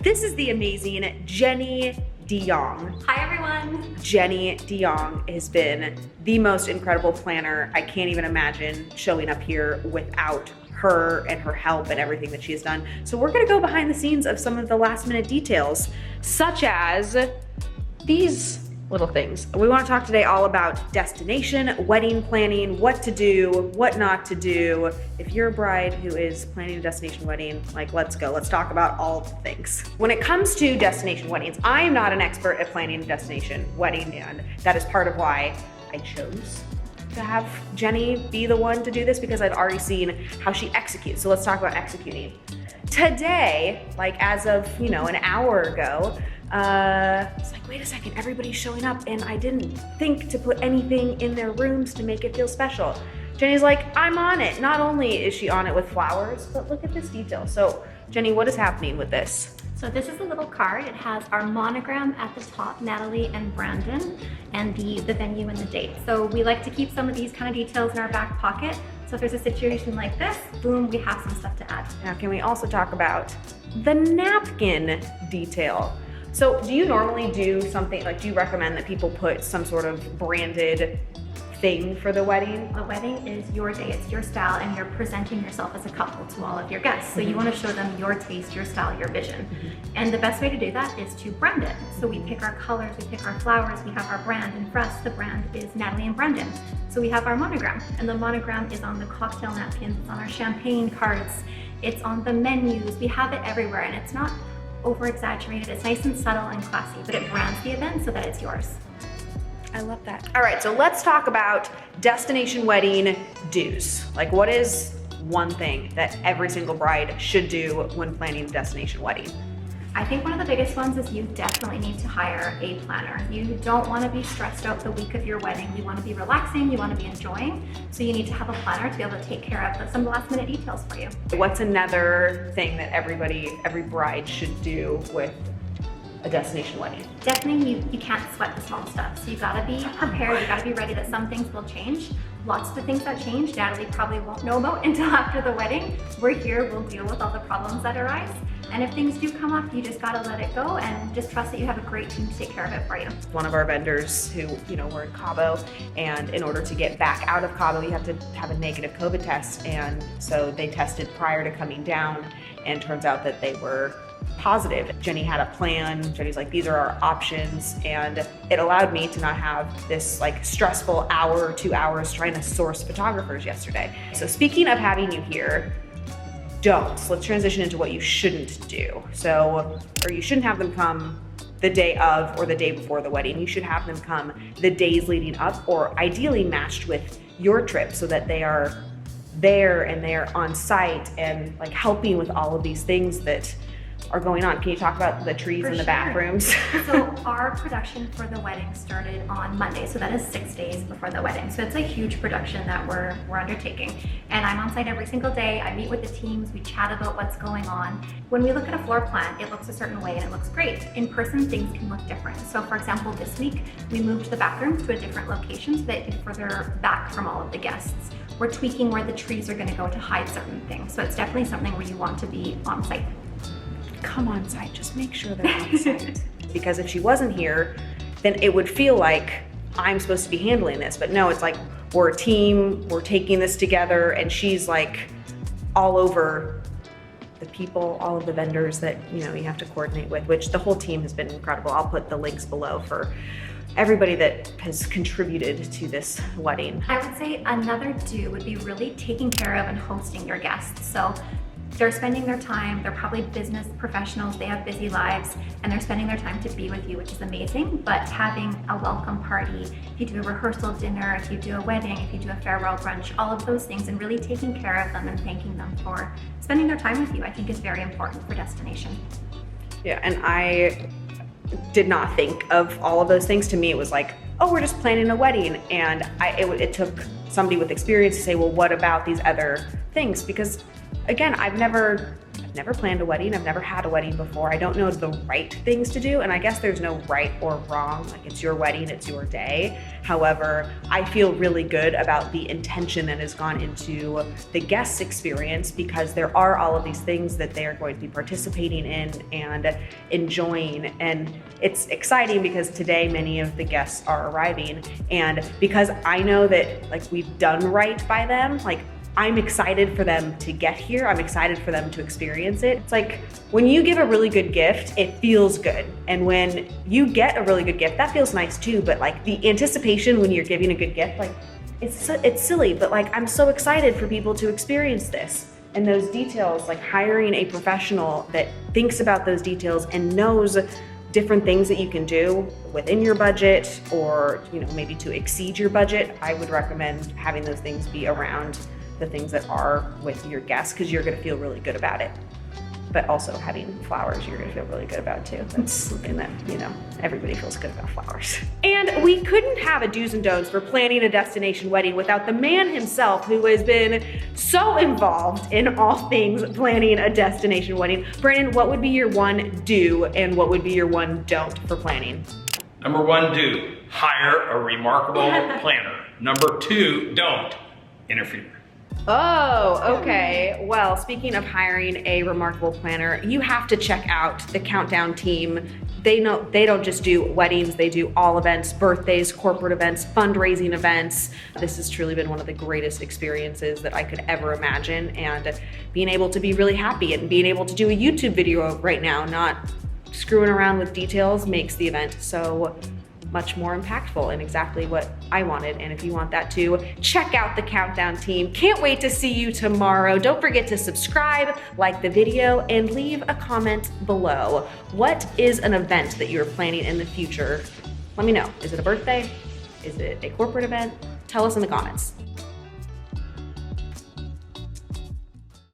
This is the amazing Jenny Jong. Hi everyone. Jenny Jong has been the most incredible planner. I can't even imagine showing up here without her and her help and everything that she has done. So we're gonna go behind the scenes of some of the last minute details, such as these little things. We want to talk today all about destination, wedding planning, what to do, what not to do. If you're a bride who is planning a destination wedding, like let's go. Let's talk about all the things. When it comes to destination weddings, I am not an expert at planning a destination wedding, and that is part of why I chose to have Jenny be the one to do this, because I've already seen how she executes. So let's talk about executing. Today, like as of, an hour ago, it's like, wait a second, everybody's showing up and I didn't think to put anything in their rooms to make it feel special. Jenny's like, I'm on it. Not only is she on it with flowers, but look at this detail. So Jenny, what is happening with this? So this is a little card. It has our monogram at the top, Natalie and Brandon, and the venue and the date. So we like to keep some of these kind of details in our back pocket. So if there's a situation like this, boom, we have some stuff to add. Now, can we also talk about the napkin detail? So do you normally do something, like do you recommend that people put some sort of branded thing for the wedding? A wedding is your day, it's your style, and you're presenting yourself as a couple to all of your guests. So you want to show them your taste, your style, your vision. And the best way to do that is to brand it. So we pick our colors, we pick our flowers, we have our brand, and for us, the brand is Natalie and Brandon. So we have our monogram, and the monogram is on the cocktail napkins, it's on our champagne cards, it's on the menus, we have it everywhere, and it's not over-exaggerated, it's nice and subtle and classy, but it brands the event so that it's yours. I love that. All right, so let's talk about destination wedding do's. Like, what is one thing that every single bride should do when planning a destination wedding? I think one of the biggest ones is you definitely need to hire a planner. You don't want to be stressed out the week of your wedding. You want to be relaxing, you want to be enjoying. So you need to have a planner to be able to take care of some of the last minute details for you. What's another thing that every bride should do with a destination wedding? Definitely, you can't sweat the small stuff. So you gotta be prepared, you gotta be ready that some things will change. Lots of the things that change, Natalie probably won't know about until after the wedding. We're here, we'll deal with all the problems that arise. And if things do come up, you just gotta let it go and just trust that you have a great team to take care of it for you. One of our vendors who, were in Cabo, and in order to get back out of Cabo, you have to have a negative COVID test. And so they tested prior to coming down, and turns out that they were positive. Jenny had a plan. Jenny's like, these are our options. And it allowed me to not have this like stressful hour or 2 hours trying to source photographers yesterday. So speaking of having you here, let's transition into what you shouldn't do. Or you shouldn't have them come the day of or the day before the wedding. You should have them come the days leading up, or ideally matched with your trip, so that they are there and they are on site and like helping with all of these things that are going on. Can you talk about the trees in the bathrooms? So our production for the wedding started on Monday. So that is 6 days before the wedding. So it's a huge production that we're undertaking. And I'm on site every single day. I meet with the teams, we chat about what's going on. When we look at a floor plan, it looks a certain way and it looks great. In person, things can look different. So for example, this week, we moved the bathrooms to a different location so that it's further back from all of the guests. We're tweaking where the trees are gonna go to hide certain things. So it's definitely something where you want to be on site. Come on site, just make sure they're on site. Because if she wasn't here, then it would feel like I'm supposed to be handling this. But no, it's like we're a team, we're taking this together, and she's like all over the people, all of the vendors that you have to coordinate with, which the whole team has been incredible. I'll put the links below for everybody that has contributed to this wedding. I would say another do would be really taking care of and hosting your guests. So they're spending their time, they're probably business professionals, they have busy lives, and they're spending their time to be with you, which is amazing. But having a welcome party, if you do a rehearsal dinner, if you do a wedding, if you do a farewell brunch, all of those things, and really taking care of them and thanking them for spending their time with you, I think is very important for destination. Yeah, and I did not think of all of those things. To me, it was like, oh, we're just planning a wedding. And it took somebody with experience to say, well, what about these other things? Because again, I've never never planned a wedding. I've never had a wedding before. I don't know the right things to do. And I guess there's no right or wrong. Like, it's your wedding, it's your day. However, I feel really good about the intention that has gone into the guest experience, because there are all of these things that they are going to be participating in and enjoying. And it's exciting because today many of the guests are arriving. And because I know that like we've done right by them, like I'm excited for them to get here. I'm excited for them to experience it. It's like when you give a really good gift, it feels good. And when you get a really good gift, that feels nice too. But like the anticipation when you're giving a good gift, like it's silly, but like I'm so excited for people to experience this. And those details, like hiring a professional that thinks about those details and knows different things that you can do within your budget, or maybe to exceed your budget, I would recommend having those things be around the things that are with your guests, because you're going to feel really good about it. But also having flowers, you're going to feel really good about too. That's something that, everybody feels good about flowers. And we couldn't have a do's and don'ts for planning a destination wedding without the man himself, who has been so involved in all things planning a destination wedding. Brandon, what would be your one do and what would be your one don't for planning? Number one, do. Hire a remarkable planner. Number two, don't. Interfere. Oh, okay. Well, speaking of hiring a remarkable planner, you have to check out the Countdown team. They don't just do weddings, they do all events, birthdays, corporate events, fundraising events. This has truly been one of the greatest experiences that I could ever imagine, and being able to be really happy and being able to do a YouTube video right now, not screwing around with details, makes the event so much more impactful and exactly what I wanted. And if you want that too, check out the Countdown team. Can't wait to see you tomorrow. Don't forget to subscribe, like the video, and leave a comment below. What is an event that you're planning in the future? Let me know. Is it a birthday? Is it a corporate event? Tell us in the comments.